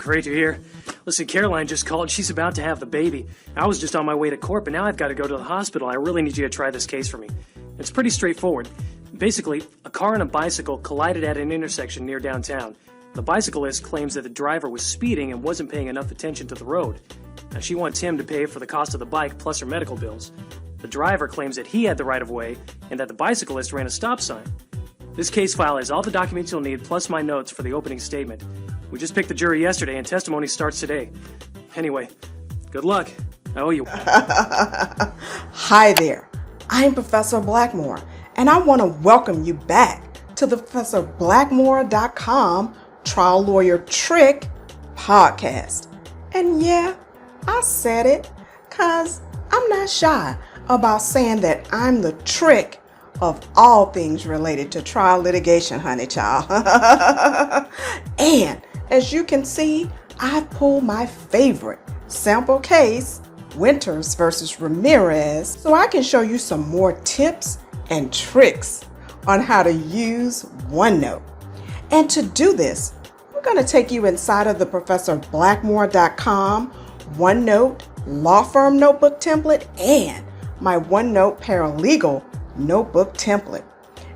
Great to hear. Listen, Caroline just called. She's about to have the baby. I was just on my way to court, but now I've got to go to the hospital. I really need you to try this case for me. It's pretty straightforward. Basically, a car and a bicycle collided at an intersection near downtown. The bicyclist claims that the driver was speeding and wasn't paying enough attention to the road. Now, she wants him to pay for the cost of the bike plus her medical bills. The driver claims that he had the right-of-way and that the bicyclist ran a stop sign. This case file has all the documents you'll need plus my notes for the opening statement. We just picked the jury yesterday and testimony starts today. Anyway, good luck. I owe you. Hi there. I'm Professor Blackmore, and I want to welcome you back to the ProfessorBlackmore.com Trial Lawyer Trick podcast. And yeah, I said it because I'm not shy about saying that I'm the trick of all things related to trial litigation, honey child. And as you can see, I pulled my favorite sample case, Winters versus Ramirez, so I can show you some more tips and tricks on how to use OneNote. And to do this, we're going to take you inside of the ProfessorBlackmore.com OneNote law firm notebook template and my OneNote paralegal notebook template.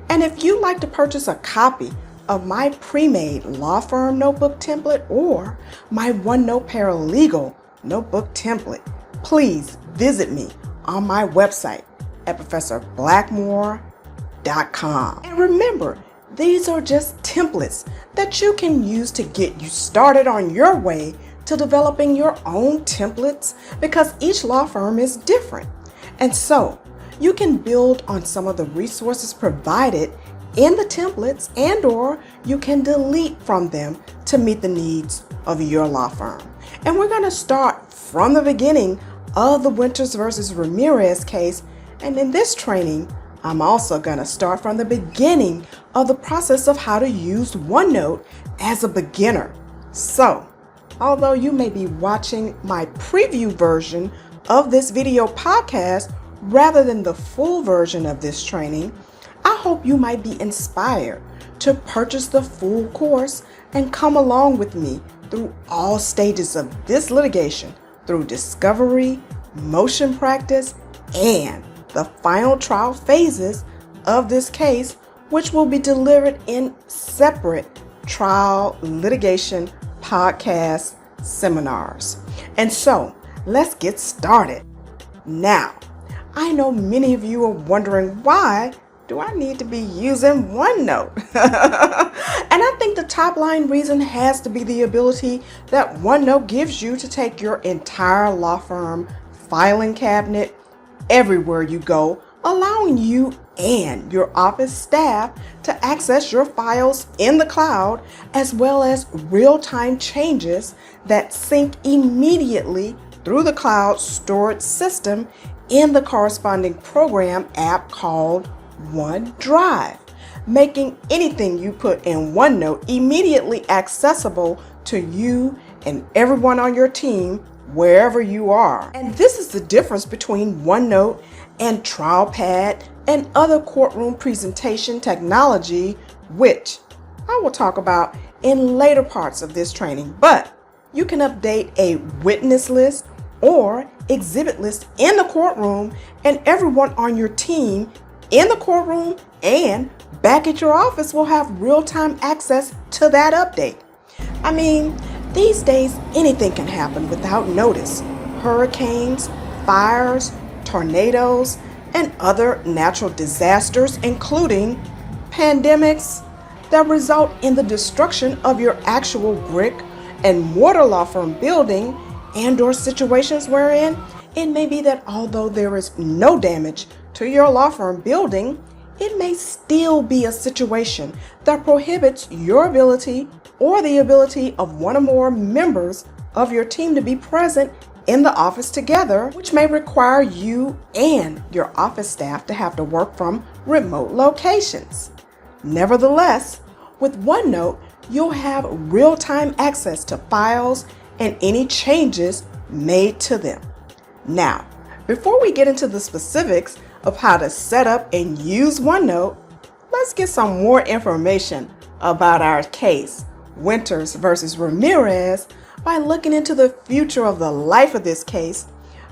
And if you'd like to purchase a copy of my pre-made law firm notebook template or my OneNote paralegal notebook template, please visit me on my website at ProfessorBlackmore.com. And remember, these are just templates that you can use to get you started on your way to developing your own templates because each law firm is different. And so you can build on some of the resources provided in the templates and/or you can delete from them to meet the needs of your law firm. And we're going to start from the beginning of the Winters versus Ramirez case. And in this training, I'm also going to start from the beginning of the process of how to use OneNote as a beginner. So, although you may be watching my preview version of this video podcast rather than the full version of this training, I hope you might be inspired to purchase the full course and come along with me through all stages of this litigation, through discovery, motion practice, and the final trial phases of this case, which will be delivered in separate trial litigation podcast seminars. And so, let's get started. Now, I know many of you are wondering, why do I need to be using OneNote? And I think the top line reason has to be the ability that OneNote gives you to take your entire law firm filing cabinet everywhere you go, allowing you and your office staff to access your files in the cloud, as well as real-time changes that sync immediately through the cloud storage system in the corresponding program app called OneDrive, making anything you put in OneNote immediately accessible to you and everyone on your team wherever you are. And this is the difference between OneNote and TrialPad and other courtroom presentation technology, which I will talk about in later parts of this training. But you can update a witness list or exhibit list in the courtroom, and everyone on your team in the courtroom and back at your office will have real-time access to that update. I mean, these days anything can happen without notice. Hurricanes, fires, tornadoes, and other natural disasters, including pandemics that result in the destruction of your actual brick and mortar law firm building, and/or situations wherein it may be that although there is no damage to your law firm building, it may still be a situation that prohibits your ability or the ability of one or more members of your team to be present in the office together, which may require you and your office staff to have to work from remote locations. Nevertheless, with OneNote, you'll have real-time access to files and any changes made to them. Now, before we get into the specifics of how to set up and use OneNote, let's get some more information about our case, Winters versus Ramirez, by looking into the future of the life of this case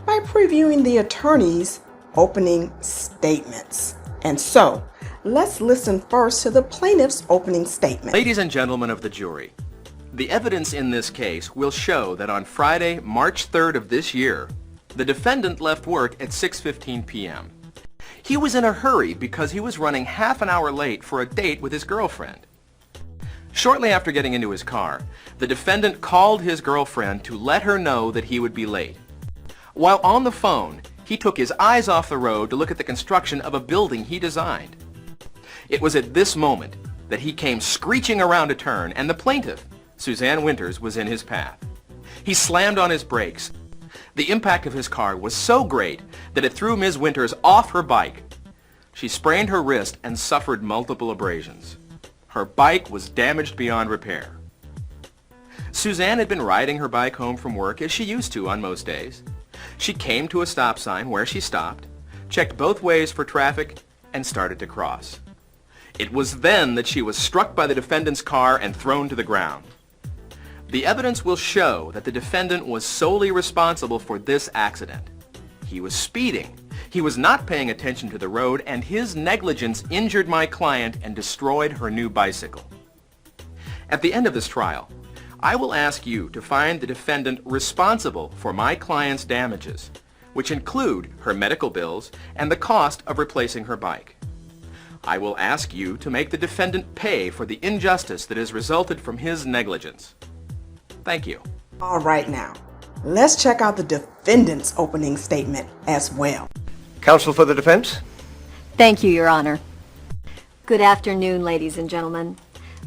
by previewing the attorney's opening statements. And so, let's listen first to the plaintiff's opening statement. Ladies and gentlemen of the jury, the evidence in this case will show that on Friday, March 3rd of this year, the defendant left work at 6:15 p.m. He was in a hurry because he was running half an hour late for a date with his girlfriend. Shortly after getting into his car, the defendant called his girlfriend to let her know that he would be late. While on the phone, he took his eyes off the road to look at the construction of a building he designed. It was at this moment that he came screeching around a turn, and the plaintiff, Suzanne Winters, was in his path. He slammed on his brakes. The impact of his car was so great that it threw Ms. Winters off her bike. She sprained her wrist and suffered multiple abrasions. Her bike was damaged beyond repair. Suzanne had been riding her bike home from work as she used to on most days. She came to a stop sign where she stopped, checked both ways for traffic, and started to cross. It was then that she was struck by the defendant's car and thrown to the ground. The evidence will show that the defendant was solely responsible for this accident. He was speeding. He was not paying attention to the road, and his negligence injured my client and destroyed her new bicycle. At the end of this trial, I will ask you to find the defendant responsible for my client's damages, which include her medical bills and the cost of replacing her bike. I will ask you to make the defendant pay for the injustice that has resulted from his negligence. Thank you. All right, now, let's check out the defendant's opening statement as well. Counsel for the defense? Thank you, Your Honor. Good afternoon, ladies and gentlemen.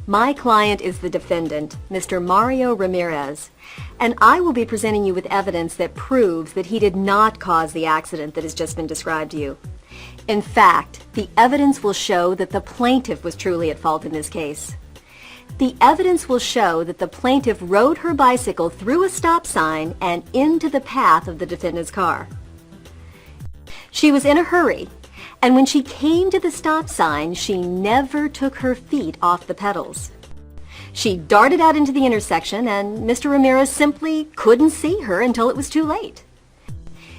My client is the defendant, Mr. Mario Ramirez, and I will be presenting you with evidence that proves that he did not cause the accident that has just been described to you. In fact, the evidence will show that the plaintiff was truly at fault in this case. The evidence will show that the plaintiff rode her bicycle through a stop sign and into the path of the defendant's car. She was in a hurry, and when she came to the stop sign, she never took her feet off the pedals. She darted out into the intersection, and Mr. Ramirez simply couldn't see her until it was too late.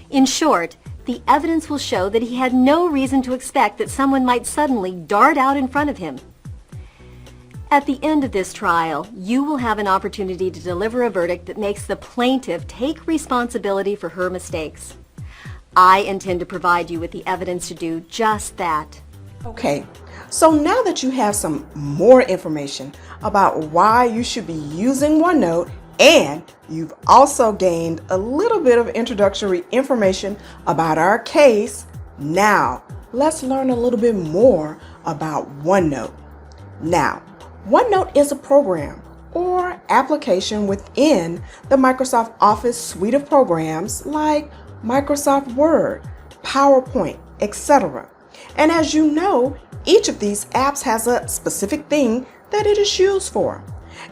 In short, the evidence will show that he had no reason to expect that someone might suddenly dart out in front of him. At the end of this trial, you will have an opportunity to deliver a verdict that makes the plaintiff take responsibility for her mistakes. I intend to provide you with the evidence to do just that. Okay, so now that you have some more information about why you should be using OneNote, and you've also gained a little bit of introductory information about our case, now let's learn a little bit more about OneNote. Now, OneNote is a program or application within the Microsoft Office suite of programs like Microsoft Word, PowerPoint, etc. And as you know, each of these apps has a specific thing that it is used for.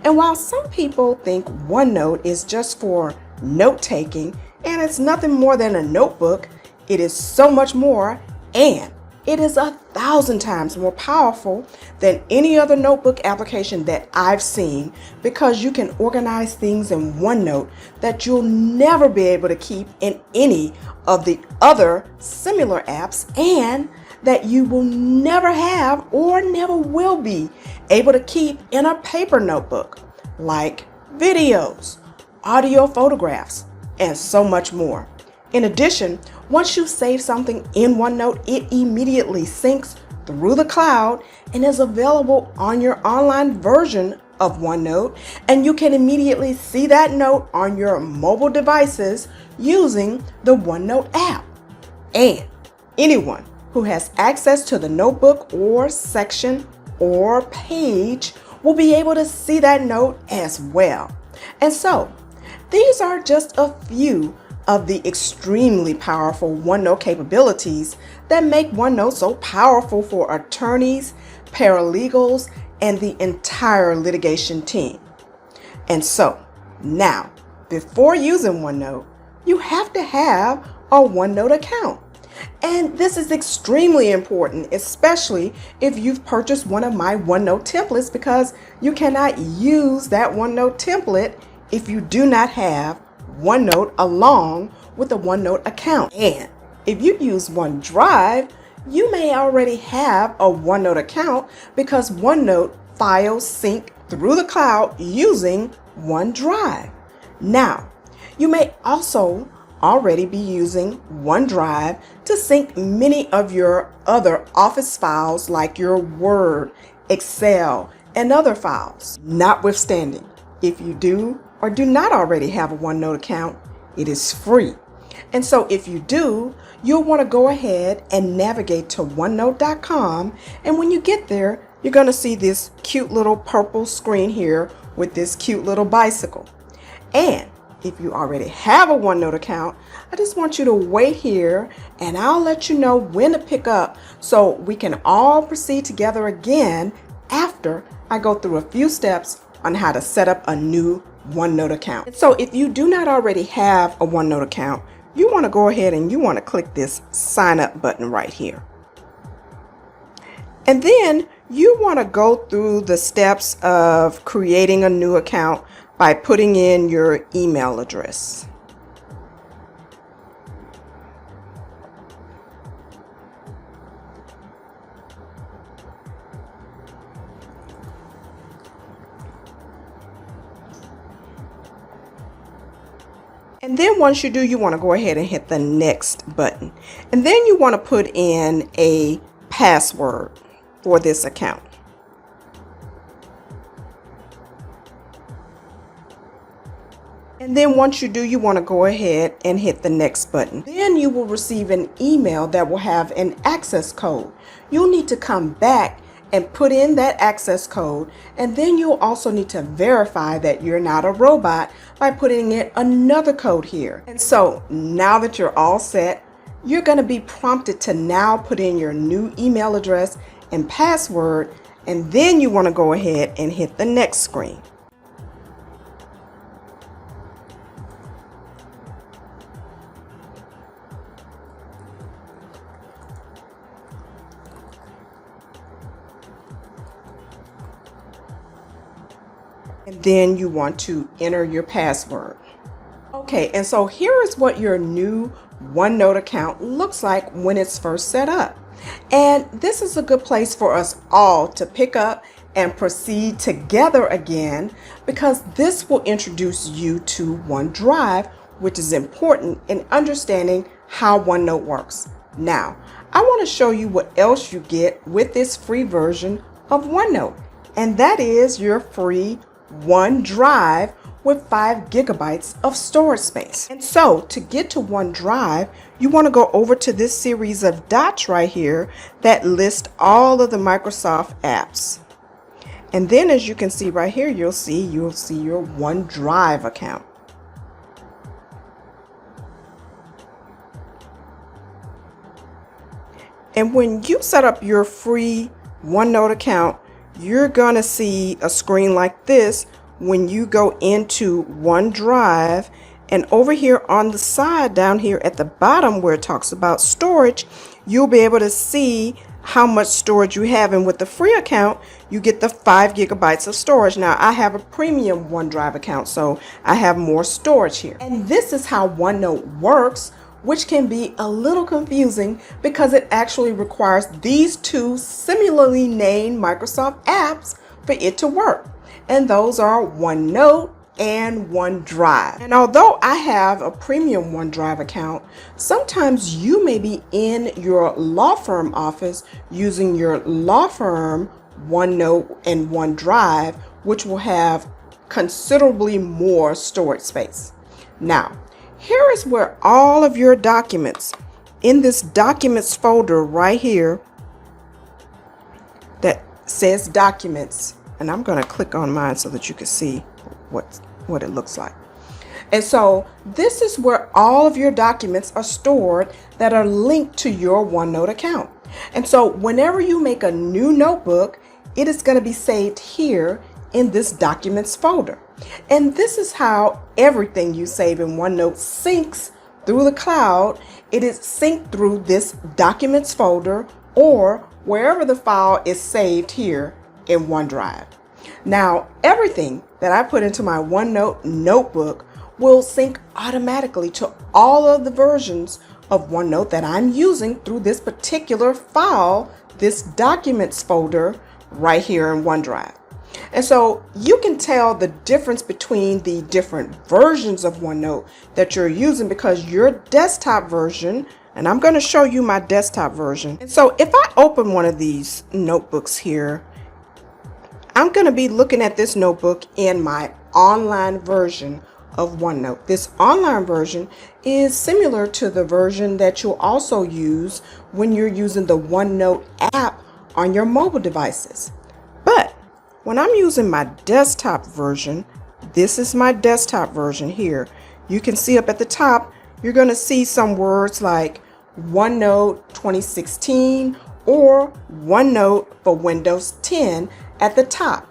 And while some people think OneNote is just for note-taking and it's nothing more than a notebook, it is so much more, and it is 1,000 times more powerful than any other notebook application that I've seen, because you can organize things in OneNote that you'll never be able to keep in any of the other similar apps, and that you will never have or never will be able to keep in a paper notebook, like videos, audio photographs, and so much more. In addition, once you save something in OneNote, it immediately syncs through the cloud and is available on your online version of OneNote, and you can immediately see that note on your mobile devices using the OneNote app. And anyone who has access to the notebook or section or page will be able to see that note as well. And so, these are just a few of the extremely powerful OneNote capabilities that make OneNote so powerful for attorneys, paralegals, and the entire litigation team. And so, now, before using OneNote, you have to have a OneNote account. And this is extremely important, especially if you've purchased one of my OneNote templates, because you cannot use that OneNote template if you do not have OneNote along with a OneNote account. And if you use OneDrive, you may already have a OneNote account because OneNote files sync through the cloud using OneDrive. Now, you may also already be using OneDrive to sync many of your other Office files like your Word, Excel, and other files. Notwithstanding, if you do or do not already have a OneNote account, it is free. And so if you do, you'll want to go ahead and navigate to OneNote.com. And when you get there, you're going to see this cute little purple screen here with this cute little bicycle. And if you already have a OneNote account, I just want you to wait here and I'll let you know when to pick up so we can all proceed together again after I go through a few steps on how to set up a new OneNote account. And so if you do not already have a OneNote account, you want to go ahead and you want to click this sign up button right here. And then you want to go through the steps of creating a new account by putting in your email address. And then once you do, you want to go ahead and hit the next button. And then you want to put in a password for this account. And then once you do, you want to go ahead and hit the next button. Then you will receive an email that will have an access code. You'll need to come back and put in that access code, and then you'll also need to verify that you're not a robot by putting in another code here. And so now that you're all set, you're going to be prompted to now put in your new email address and password, and then you want to go ahead and hit the next screen. And then you want to enter your password. Okay, and so here is what your new OneNote account looks like when it's first set up. And this is a good place for us all to pick up and proceed together again, because this will introduce you to OneDrive, which is important in understanding how OneNote works. Now, I want to show you what else you get with this free version of OneNote, and that is your free OneDrive with 5 gigabytes of storage space. And so to get to OneDrive, you want to go over to this series of dots right here that list all of the Microsoft apps. And then as you can see right here, you'll see your OneDrive account. And when you set up your free OneNote account, you're going to see a screen like this when you go into OneDrive, and over here on the side down here at the bottom where it talks about storage, you'll be able to see how much storage you have. And with the free account, you get the 5 gigabytes of storage. Now I have a premium OneDrive account, so I have more storage here. And this is how OneNote works, which can be a little confusing because it actually requires these two similarly named Microsoft apps for it to work. And those are OneNote and OneDrive. And although I have a premium OneDrive account, sometimes you may be in your law firm office using your law firm OneNote and OneDrive, which will have considerably more storage space. Now, here is where all of your documents in this documents folder right here that says documents, and I'm going to click on mine so that you can see what it looks like. And so this is where all of your documents are stored that are linked to your OneNote account. And so whenever you make a new notebook, it is going to be saved here in this documents folder. And this is how everything you save in OneNote syncs through the cloud. It is synced through this documents folder or wherever the file is saved here in OneDrive. Now, everything that I put into my OneNote notebook will sync automatically to all of the versions of OneNote that I'm using through this particular file, this documents folder right here in OneDrive. And so you can tell the difference between the different versions of OneNote that you're using because your desktop version, and I'm going to show you my desktop version. And so if I open one of these notebooks here, I'm going to be looking at this notebook in my online version of OneNote. This online version is similar to the version that you'll also use when you're using the OneNote app on your mobile devices. But when I'm using my desktop version, this is my desktop version here. You can see up at the top, you're going to see some words like OneNote 2016 or OneNote for Windows 10 at the top.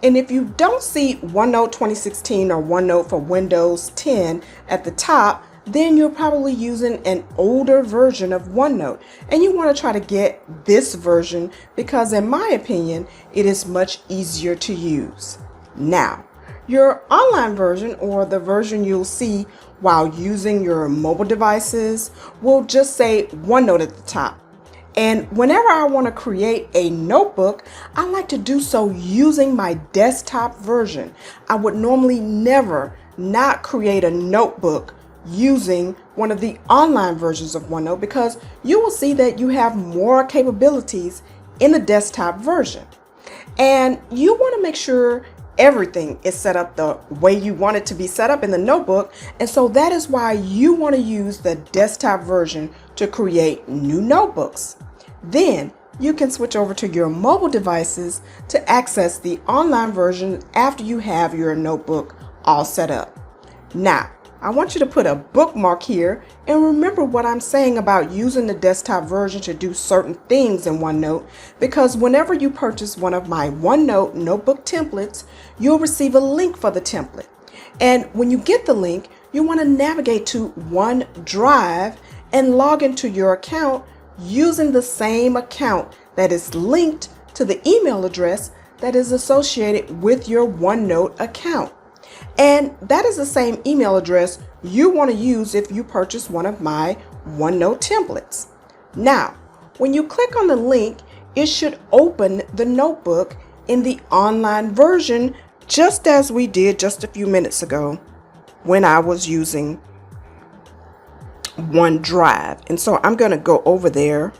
And if you don't see OneNote 2016 or OneNote for Windows 10 at the top, then you're probably using an older version of OneNote. And you want to try to get this version because, in my opinion, it is much easier to use. Now, your online version, or the version you'll see while using your mobile devices, will just say OneNote at the top. And whenever I want to create a notebook, I like to do so using my desktop version. I would normally never not create a notebook using one of the online versions of OneNote because you will see that you have more capabilities in the desktop version. And you want to make sure everything is set up the way you want it to be set up in the notebook. And so that is why you want to use the desktop version to create new notebooks. Then you can switch over to your mobile devices to access the online version after you have your notebook all set up. Now, I want you to put a bookmark here and remember what I'm saying about using the desktop version to do certain things in OneNote, because whenever you purchase one of my OneNote notebook templates, you'll receive a link for the template. And when you get the link, you want to navigate to OneDrive and log into your account using the same account that is linked to the email address that is associated with your OneNote account. And that is the same email address you want to use if you purchase one of my OneNote templates. Now, when you click on the link, it should open the notebook in the online version, just as we did just a few minutes ago when I was using OneDrive. And so I'm going to go over there.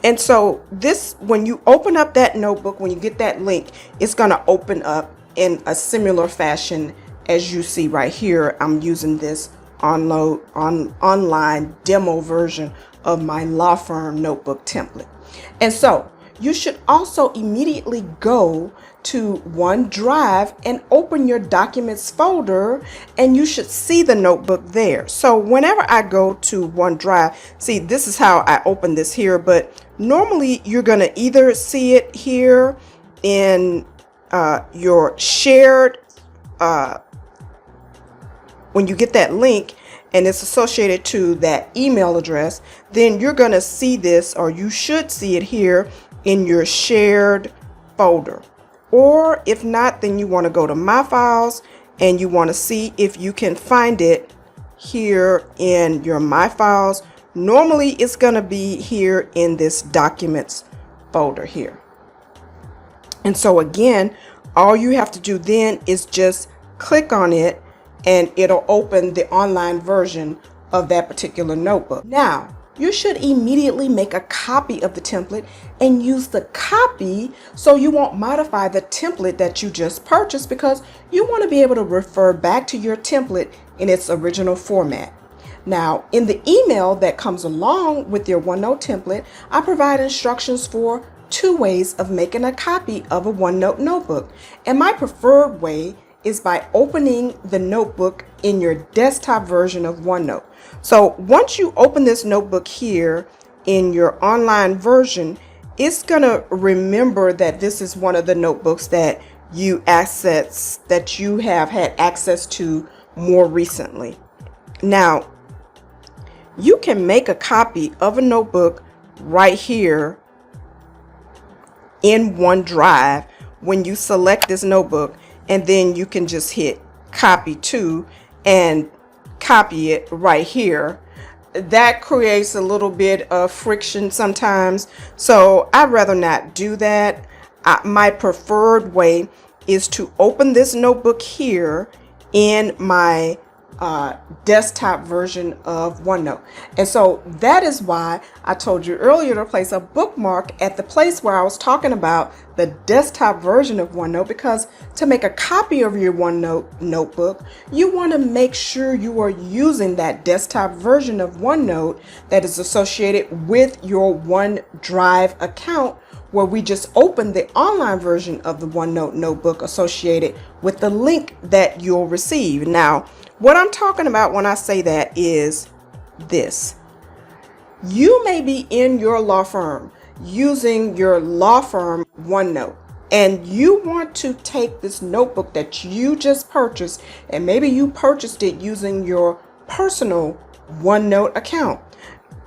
And so this, when you open up that notebook, when you get that link, it's going to open up in a similar fashion as you see right here. I'm using this online demo version of my law firm notebook template. And so you should also immediately go to OneDrive and open your documents folder, and you should see the notebook there. So whenever I go to OneDrive, see, this is how I open this here, but normally you're going to either see it here in your shared, when you get that link and it's associated to that email address, then you're going to see this, or you should see it here in your shared folder. Or if not, then you want to go to My Files and you want to see if you can find it here in your My Files. Normally it's going to be here in this Documents folder here. And so again, all you have to do then is just click on it and it'll open the online version of that particular notebook. Now, you should immediately make a copy of the template and use the copy so you won't modify the template that you just purchased, because you want to be able to refer back to your template in its original format. Now, in the email that comes along with your OneNote template, I provide instructions for 2 ways of making a copy of a OneNote notebook. And my preferred way is by opening the notebook in your desktop version of OneNote. So once you open this notebook here in your online version, it's going to remember that this is one of the notebooks that you have had access to more recently. Now, you can make a copy of a notebook right here in OneDrive when you select this notebook, and then you can just hit copy to and copy it right here. That creates a little bit of friction sometimes, so I'd rather not do that. My preferred way is to open this notebook here in my desktop version of OneNote. And so that is why I told you earlier to place a bookmark at the place where I was talking about the desktop version of OneNote, because to make a copy of your OneNote notebook, you want to make sure you are using that desktop version of OneNote that is associated with your OneDrive account, where we just opened the online version of the OneNote notebook associated with the link that you'll receive. Now, what I'm talking about when I say that is this. You may be in your law firm using your law firm OneNote, and you want to take this notebook that you just purchased, and maybe you purchased it using your personal OneNote account.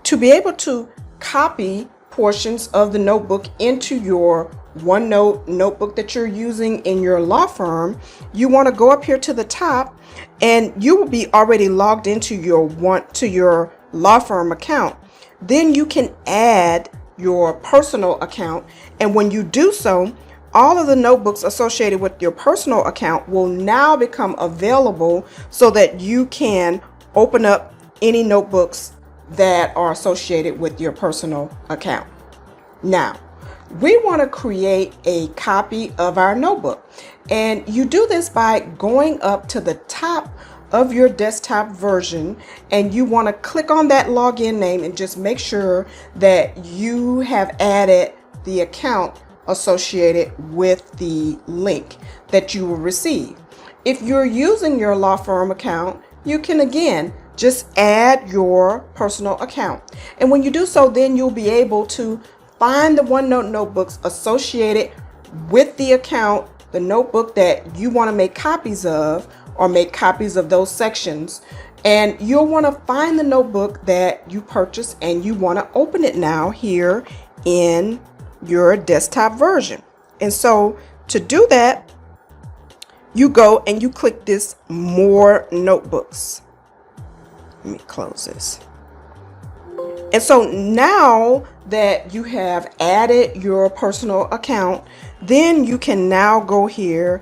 To be able to copy portions of the notebook into your OneNote notebook that you're using in your law firm, you want to go up here to the top, and you will be already logged into your law firm account. Then you can add your personal account, and when you do so, all of the notebooks associated with your personal account will now become available so that you can open up any notebooks that are associated with your personal account. Now, we want to create a copy of our notebook, and you do this by going up to the top of your desktop version, and you want to click on that login name and just make sure that you have added the account associated with the link that you will receive. If you're using your law firm account, you can again just add your personal account, and when you do so, then you'll be able to find the OneNote notebooks associated with the account, the notebook that you want to make copies of, or make copies of those sections, and you'll want to find the notebook that you purchased, and you want to open it now here in your desktop version. And so to do that, you go and you click this More Notebooks. Let me close this. And so now that you have added your personal account, then you can now go here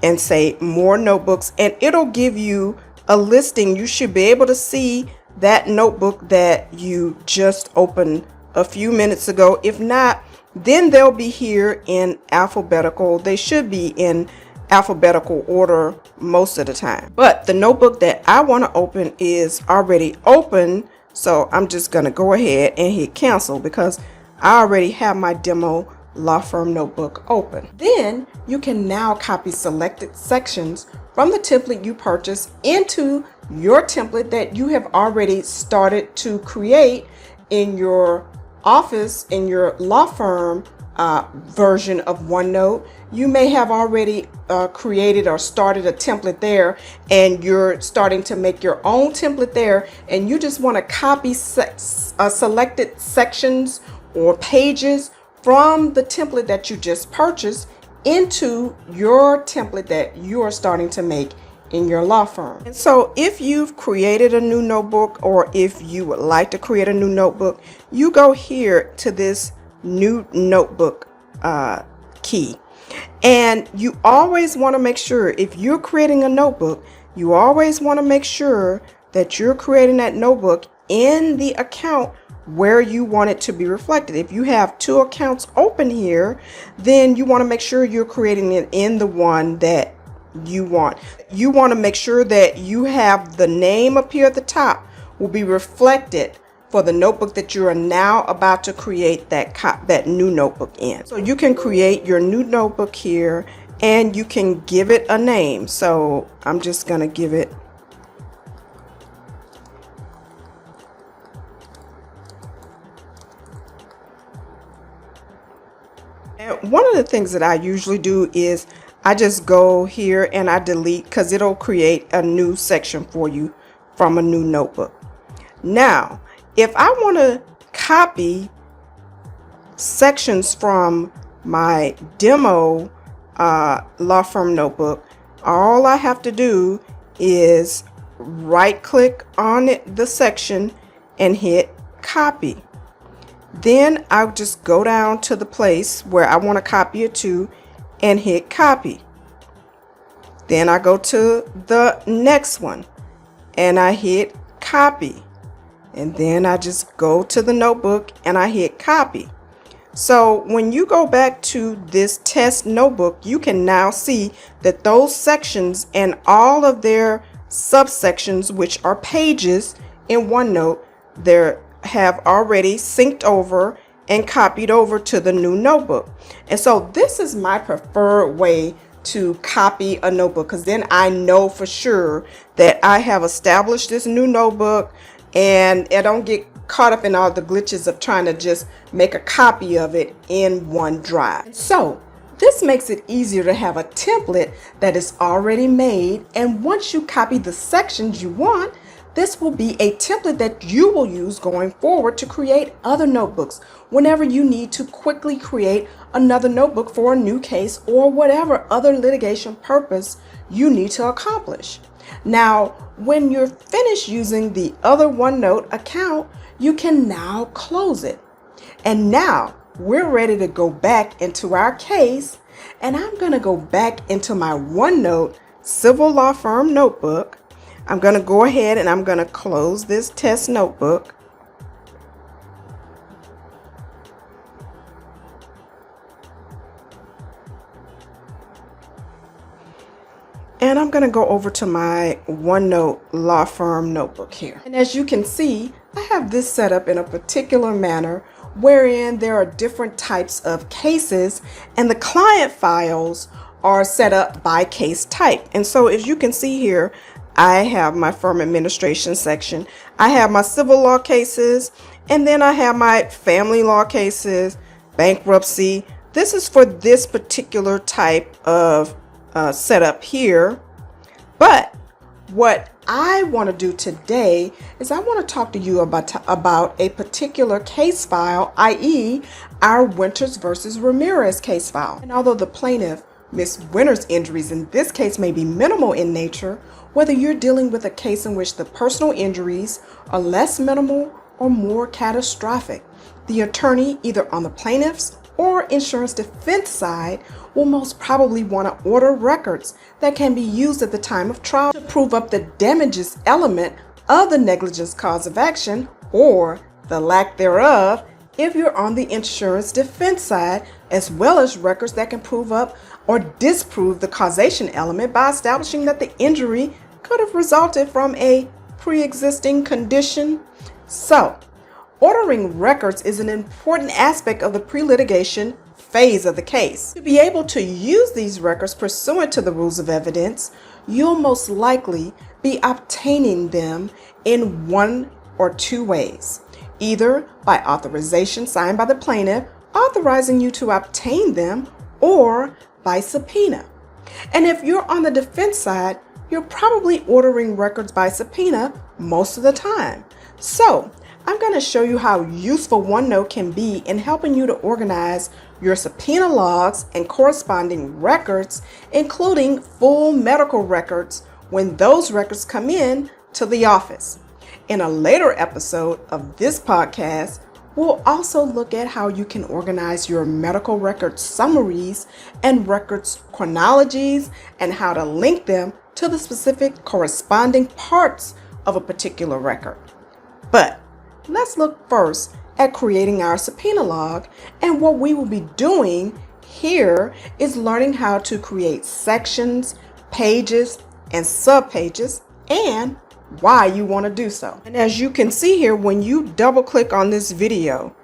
and say More Notebooks, and it'll give you a listing. You should be able to see that notebook that you just opened a few minutes ago. If not, then they'll be here in alphabetical. They should be in alphabetical order most of the time. But the notebook that I want to open is already open, so I'm just going to go ahead and hit cancel because I already have my demo law firm notebook open. Then you can now copy selected sections from the template you purchased into your template that you have already started to create in your office, in your law firm version of OneNote. You may have already created or started a template there, and you're starting to make your own template there, and you just want to copy selected sections or pages from the template that you just purchased into your template that you are starting to make in your law firm. And so if you've created a new notebook, or if you would like to create a new notebook, you go here to this new notebook key. And you always want to make sure, if you're creating a notebook, you always want to make sure that you're creating that notebook in the account where you want it to be reflected. If you have two accounts open here, then you want to make sure you're creating it in the one that you want. You want to make sure that you have the name up here at the top will be reflected for the notebook that you are now about to create that new notebook in. So you can create your new notebook here, and you can give it a name. So I'm just going to give it one of the things that I usually do is I just go here and I delete, because it'll create a new section for you from a new notebook. Now, if I want to copy sections from my demo law firm notebook, all I have to do is right click on the section and hit copy. Then I'll just go down to the place where I want to copy it to and hit copy. Then I go to the next one and I hit copy. And then I just go to the notebook and I hit copy. So when you go back to this test notebook, you can now see that those sections and all of their subsections, which are pages in OneNote, they have already synced over and copied over to the new notebook. And so this is my preferred way to copy a notebook, because then I know for sure that I have established this new notebook and I don't get caught up in all the glitches of trying to just make a copy of it in OneDrive. So this makes it easier to have a template that is already made, and once you copy the sections you want, this will be a template that you will use going forward to create other notebooks whenever you need to quickly create another notebook for a new case or whatever other litigation purpose you need to accomplish. Now, when you're finished using the other OneNote account, you can now close it. And now we're ready to go back into our case, and I'm going to go back into my OneNote civil law firm notebook. I'm going to go ahead and I'm going to close this test notebook. And I'm going to go over to my OneNote law firm notebook here. And as you can see, I have this set up in a particular manner wherein there are different types of cases and the client files are set up by case type. And so as you can see here, I have my firm administration section, I have my civil law cases, and then I have my family law cases, bankruptcy. This is for this particular type of setup here. But what I want to do today is I want to talk to you about a particular case file, i.e. our Winters versus Ramirez case file. And although the plaintiff, Ms. Winters' injuries in this case may be minimal in nature, whether you're dealing with a case in which the personal injuries are less minimal or more catastrophic, the attorney, either on the plaintiff's or insurance defense side, will most probably want to order records that can be used at the time of trial to prove up the damages element of the negligence cause of action or the lack thereof if you're on the insurance defense side, as well as records that can prove up or disprove the causation element by establishing that the injury could have resulted from a pre-existing condition. So, ordering records is an important aspect of the pre-litigation phase of the case. To be able to use these records pursuant to the rules of evidence, you'll most likely be obtaining them in one or two ways. Either by authorization signed by the plaintiff authorizing you to obtain them, or by subpoena. And if you're on the defense side, you're probably ordering records by subpoena most of the time. So I'm going to show you how useful OneNote can be in helping you to organize your subpoena logs and corresponding records, including full medical records when those records come in to the office. In a later episode of this podcast, we'll also look at how you can organize your medical record summaries and records chronologies and how to link them to the specific corresponding parts of a particular record. But let's look first at creating our subpoena log, and what we will be doing here is learning how to create sections, pages, and subpages, and why you want to do so. And as you can see here, when you double click on this video,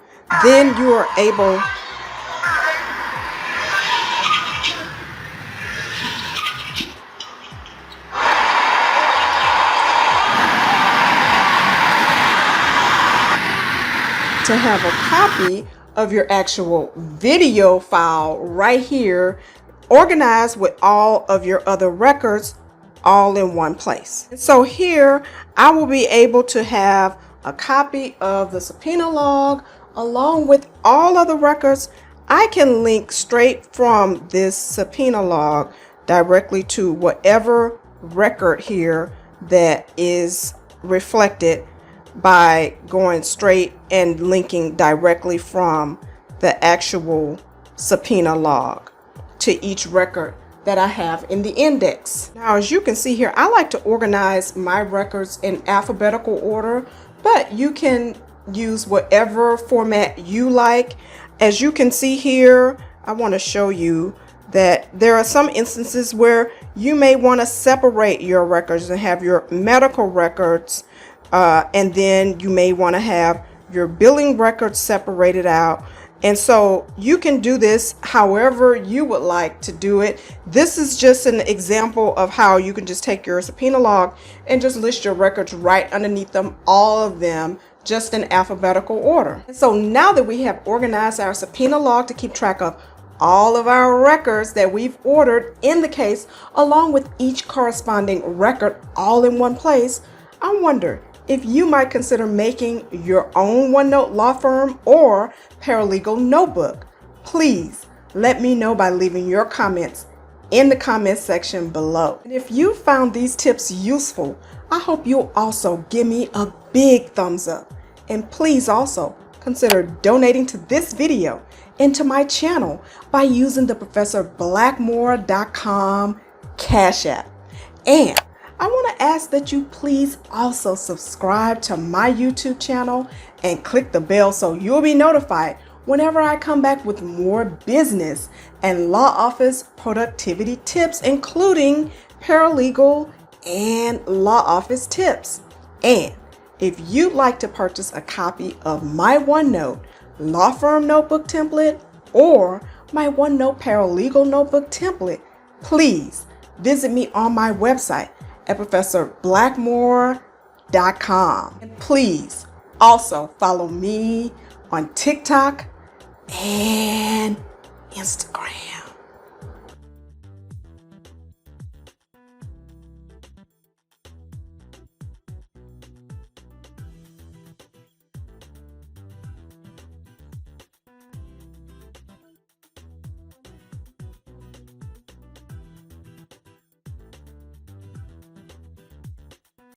then you are able to have a copy of your actual video file right here, organized with all of your other records all in one place. And so here I will be able to have a copy of the subpoena log along with all other records, I can link straight from this subpoena log directly to whatever record here that is reflected by going straight and linking directly from the actual subpoena log to each record that I have in the index. Now, as you can see here, I like to organize my records in alphabetical order, but you can use whatever format you like. As you can see here, I want to show you that there are some instances where you may want to separate your records and have your medical records, and then you may want to have your billing records separated out. And so you can do this however you would like to do it. This is just an example of how you can just take your subpoena log and just list your records right underneath them, all of them, just in alphabetical order. And so now that we have organized our subpoena log to keep track of all of our records that we've ordered in the case, along with each corresponding record all in one place, I wonder if you might consider making your own OneNote law firm or paralegal notebook. Please let me know by leaving your comments in the comments section below. And if you found these tips useful, I hope you'll also give me a big thumbs up. And please also consider donating to this video and to my channel by using the ProfessorBlackmore.com Cash App. And I want to ask that you please also subscribe to my YouTube channel and click the bell so you'll be notified whenever I come back with more business and law office productivity tips, including paralegal and law office tips. And if you'd like to purchase a copy of my OneNote law firm notebook template or my OneNote paralegal notebook template, please visit me on my website at ProfessorBlackmore.com. And please also follow me on TikTok and Instagram.